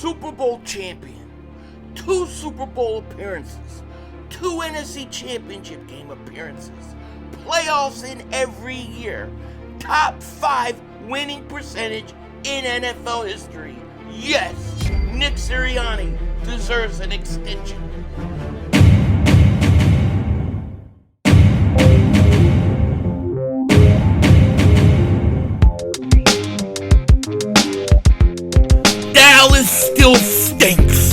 Super Bowl champion, 2 Super Bowl appearances, 2 NFC Championship game appearances, playoffs in every year, top 5 winning percentage in NFL history. Yes, Nick Sirianni deserves an extension. Dallas still stinks.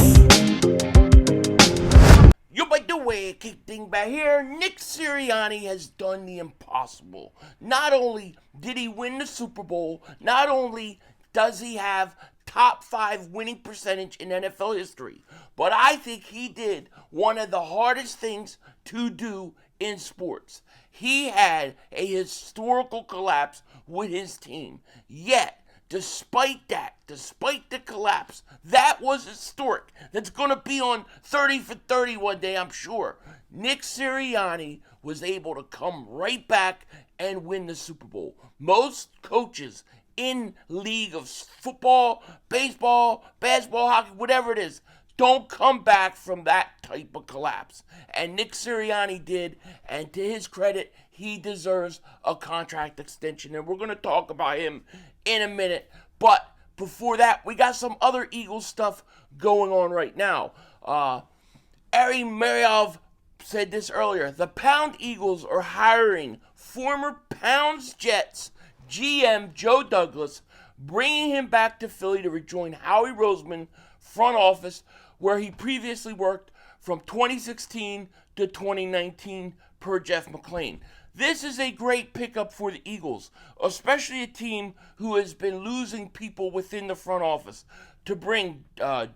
Yo, by the way, Dingbat here. Nick Sirianni has done the impossible. Not only did he win the Super Bowl, not only does he have top 5 winning percentage in NFL history, but I think he did one of the hardest things to do in sports. He had a historical collapse with his team. Yet, despite the collapse, that was historic. That's going to be on 30 for 30 one day, I'm sure. Nick Sirianni was able to come right back and win the Super Bowl. Most coaches in league of football, baseball, basketball, hockey, whatever it is, don't come back from that type of collapse. And Nick Sirianni did, and to his credit, he deserves a contract extension. And we're going to talk about him in a minute. But before that, we got some other Eagles stuff going on right now. Ari Mariov said this earlier. The Pound Eagles are hiring former Pounds Jets GM Joe Douglas, bringing him back to Philly to rejoin Howie Roseman front office, where he previously worked from 2016 to 2019 per Jeff McClain. This is a great pickup for the Eagles, especially a team who has been losing people within the front office. To bring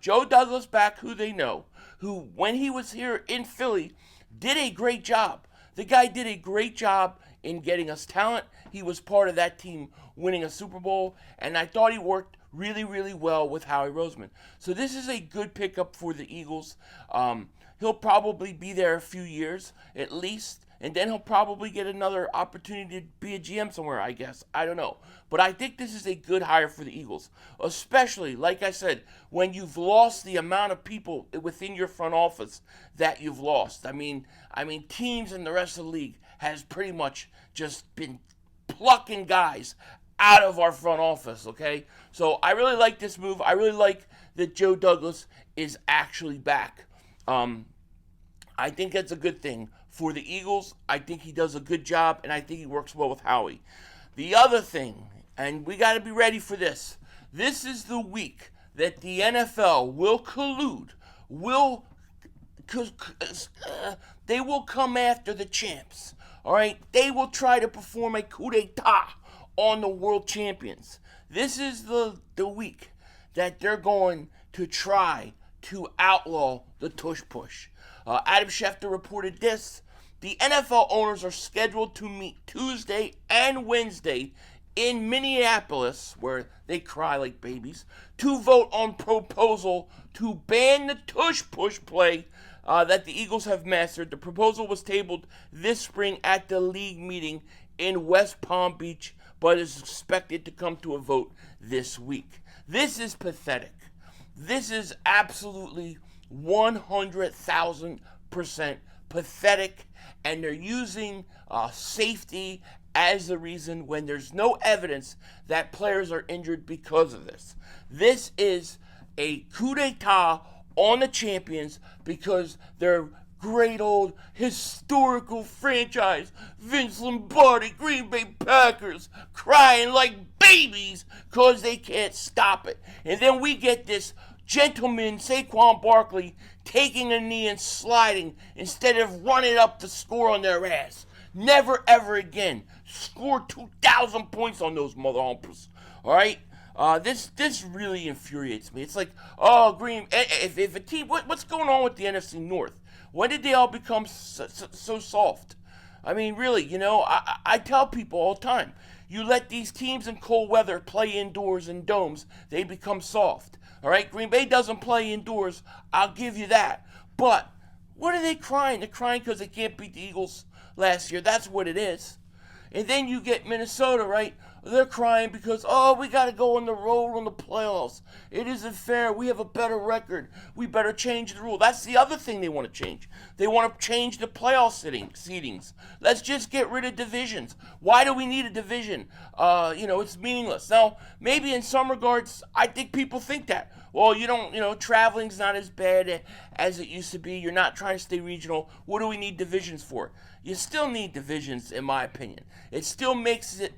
Joe Douglas back, who they know, who when he was here in Philly, did a great job. The guy did a great job in getting us talent. He was part of that team winning a Super Bowl, and I thought he worked really, really well with Howie Roseman. So this is a good pickup for the Eagles. He'll probably be there a few years at least, and then he'll probably get another opportunity to be a GM somewhere, I guess. I don't know. But I think this is a good hire for the Eagles, especially, like I said, when you've lost the amount of people within your front office that you've lost. I mean, teams in the rest of the league has pretty much just been plucking guys out of our front office, okay? So I really like this move. I really like that Joe Douglas is actually back. I think that's a good thing for the Eagles. I think he does a good job, and I think he works well with Howie. The other thing, and we got to be ready for this, this is the week that the NFL will collude, they will come after the champs, all right? They will try to perform a coup d'etat on the world champions. This is the week that they're going to try to outlaw the tush push. Adam Schefter reported this. The NFL owners are scheduled to meet Tuesday and Wednesday in Minneapolis, where they cry like babies, to vote on proposal to ban the tush push play that the Eagles have mastered. The proposal was tabled this spring at the league meeting in West Palm Beach, but is expected to come to a vote this week. This is pathetic. This is absolutely 100,000% pathetic, and they're using safety as the reason when there's no evidence that players are injured because of this. This is a coup d'etat on the champions because they're great old historical franchise, Vince Lombardi, Green Bay Packers, crying like babies because they can't stop it. And then we get this gentleman, Saquon Barkley, taking a knee and sliding instead of running up the score on their ass. Never, ever again. Score 2,000 points on those mother humpers. All right? This really infuriates me. It's like, if a team, what's going on with the NFC North? When did they all become so soft? I mean, really, I tell people all the time, you let these teams in cold weather play indoors in domes, they become soft. All right, Green Bay doesn't play indoors, I'll give you that. But what are they crying? They're crying because they can't beat the Eagles last year. That's what it is. And then you get Minnesota, right? They're crying because, oh, we got to go on the road on the playoffs. It isn't fair. We have a better record. We better change the rule. That's the other thing they want to change. They want to change the playoff seedings. Let's just get rid of divisions. Why do we need a division? It's meaningless. Now, maybe in some regards, I think people think that. Well, traveling's not as bad as it used to be. You're not trying to stay regional. What do we need divisions for? You still need divisions, in my opinion. It still makes it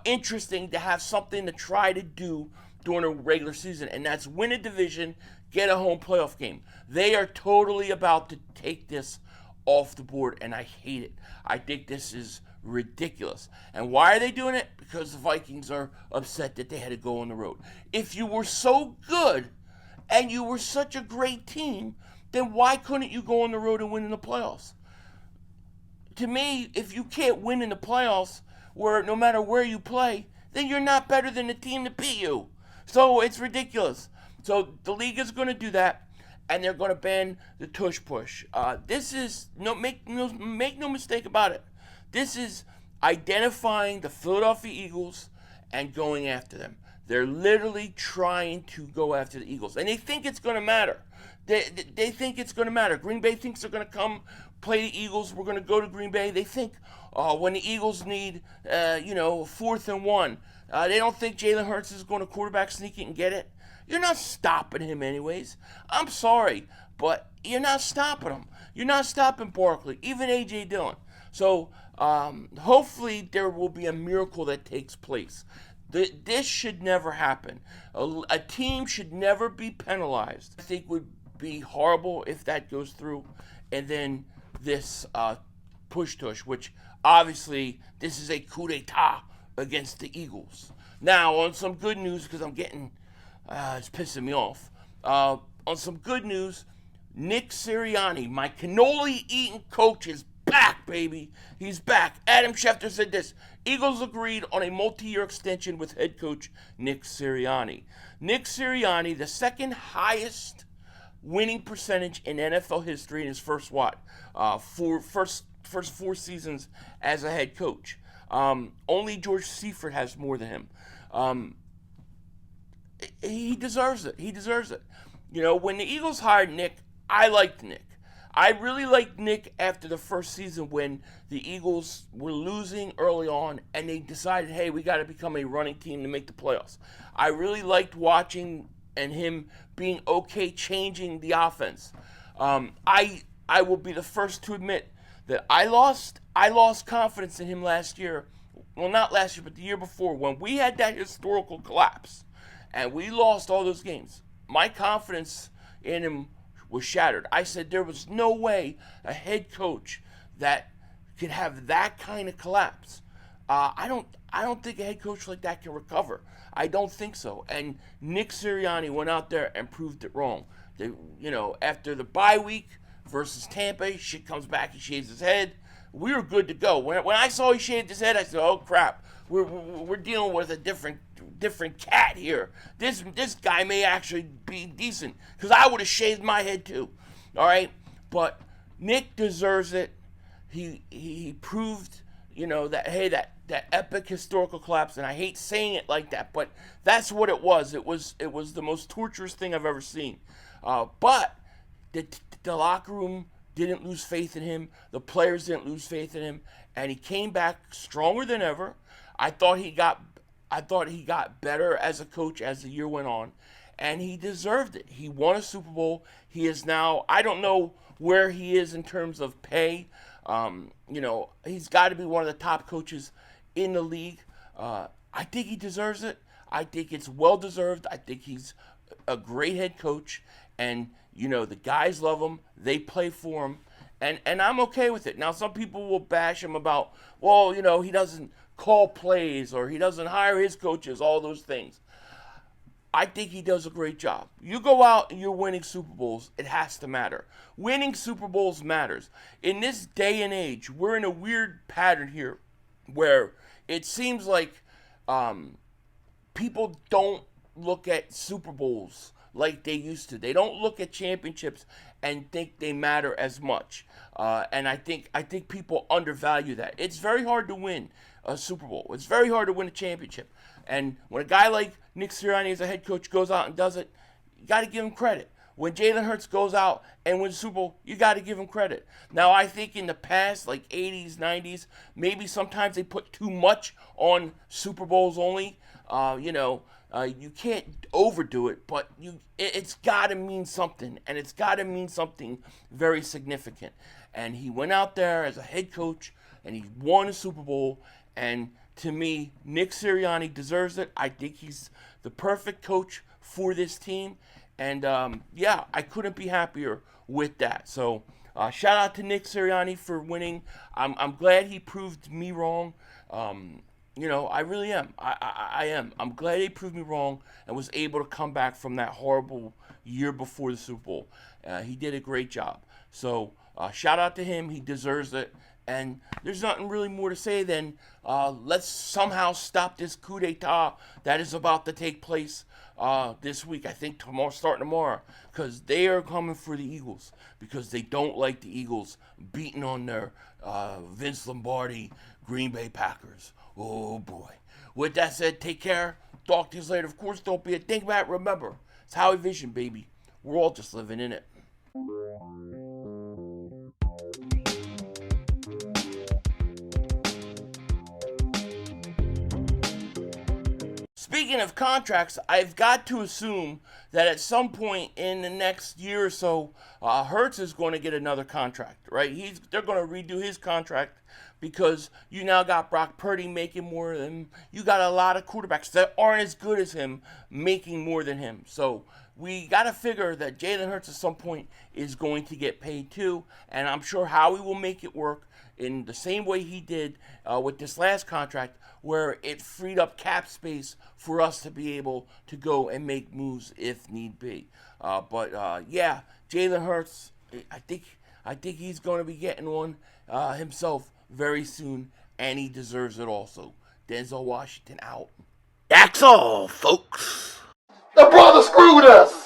interesting to have something to try to do during a regular season, and that's win a division, get a home playoff game. They are totally about to take this off the board, and I hate it. I think this is ridiculous. And why are they doing it? Because the Vikings are upset that they had to go on the road. If you were so good and you were such a great team, then why couldn't you go on the road and win in the playoffs? To me, if you can't win in the playoffs, where no matter where you play, then you're not better than the team that beat you. So it's ridiculous. So the league is going to do that, and they're going to ban the tush push. This is make no mistake about it. This is identifying the Philadelphia Eagles and going after them. They're literally trying to go after the Eagles, and they think it's going to matter. They think it's going to matter. Green Bay thinks they're going to come play the Eagles. We're going to go to Green Bay. They think when the Eagles need, 4th and 1, they don't think Jalen Hurts is going to quarterback sneak it and get it. You're not stopping him anyways. I'm sorry, but you're not stopping him. You're not stopping Barkley, even A.J. Dillon. So hopefully there will be a miracle that takes place. This should never happen. A team should never be penalized. I think would be horrible if that goes through. And then this push-tush, which obviously this is a coup d'etat against the Eagles. Now, on some good news, because I'm getting, it's pissing me off. On some good news, Nick Sirianni, my cannoli-eating coach, is back, baby. He's back. Adam Schefter said this: Eagles agreed on a multi-year extension with head coach Nick Sirianni. Nick Sirianni, the second highest winning percentage in NFL history in his first first 4 seasons as a head coach. Only George Seifert has more than him. He deserves it. He deserves it. When the Eagles hired Nick, I liked Nick. I really liked Nick after the first season when the Eagles were losing early on and they decided, hey, we got to become a running team to make the playoffs. I really liked watching and him being okay changing the offense. I will be the first to admit that I lost confidence in him last year. Well, not last year, but the year before, when we had that historical collapse and we lost all those games. My confidence in him was shattered. I said there was no way a head coach that could have that kind of collapse. I don't think a head coach like that can recover. I don't think so. And Nick Sirianni went out there and proved it wrong. After the bye week versus Tampa, shit comes back, he shaves his head. We were good to go. When I saw he shaved his head, I said, oh crap, we're dealing with a different cat here. This guy may actually be decent, because I would have shaved my head too. All right, but Nick deserves it. He proved, that hey, that epic historical collapse, and I hate saying it like that, but that's what it was. It was the most torturous thing I've ever seen. But the locker room didn't lose faith in him. The players didn't lose faith in him, and he came back stronger than ever. I thought he got better as a coach as the year went on, and he deserved it. He won a Super Bowl. He is now, I don't know where he is in terms of pay. He's got to be one of the top coaches in the league. I think he deserves it. I think it's well deserved. I think he's a great head coach, and the guys love him. They play for him, and I'm okay with it. Now, some people will bash him about, well, he doesn't call plays or he doesn't hire his coaches, all those things. I think he does a great job. You go out and you're winning Super Bowls, it has to matter. Winning Super Bowls matters. In this day and age, we're in a weird pattern here where it seems like people don't look at Super Bowls like they used to. They don't look at championships and think they matter as much. And I think people undervalue that. It's very hard to win a Super Bowl. It's very hard to win a championship. And when a guy like Nick Sirianni as a head coach goes out and does it, you got to give him credit. When Jalen Hurts goes out and wins the Super Bowl, you got to give him credit. Now, I think in the past, like 80s, 90s, maybe sometimes they put too much on Super Bowls only. You can't overdo it, but it's got to mean something, and it's got to mean something very significant. And he went out there as a head coach, and he won a Super Bowl, and to me, Nick Sirianni deserves it. I think he's the perfect coach for this team. And I couldn't be happier with that. So shout out to Nick Sirianni for winning. I'm glad he proved me wrong. I really am. I am. I'm glad he proved me wrong and was able to come back from that horrible year before the Super Bowl. He did a great job. So shout out to him. He deserves it. And there's nothing really more to say than let's somehow stop this coup d'etat that is about to take place this week. I think starting tomorrow, because they are coming for the Eagles because they don't like the Eagles beating on their Vince Lombardi Green Bay Packers. Oh boy. With that said, take care. Talk to you later. Of course, don't be a dingbat. Remember, it's Howie Vision, baby. We're all just living in it. Speaking of contracts, I've got to assume that at some point in the next year or so, Hurts is going to get another contract, right? They're going to redo his contract because you now got Brock Purdy making more than him. You got a lot of quarterbacks that aren't as good as him making more than him. So we got to figure that Jalen Hurts at some point is going to get paid too, and I'm sure Howie will make it work in the same way he did with this last contract, where it freed up cap space for us to be able to go and make moves if need be. Jalen Hurts, I think he's going to be getting one himself very soon, and he deserves it also. Denzel Washington out. That's all, folks. The brother screwed us.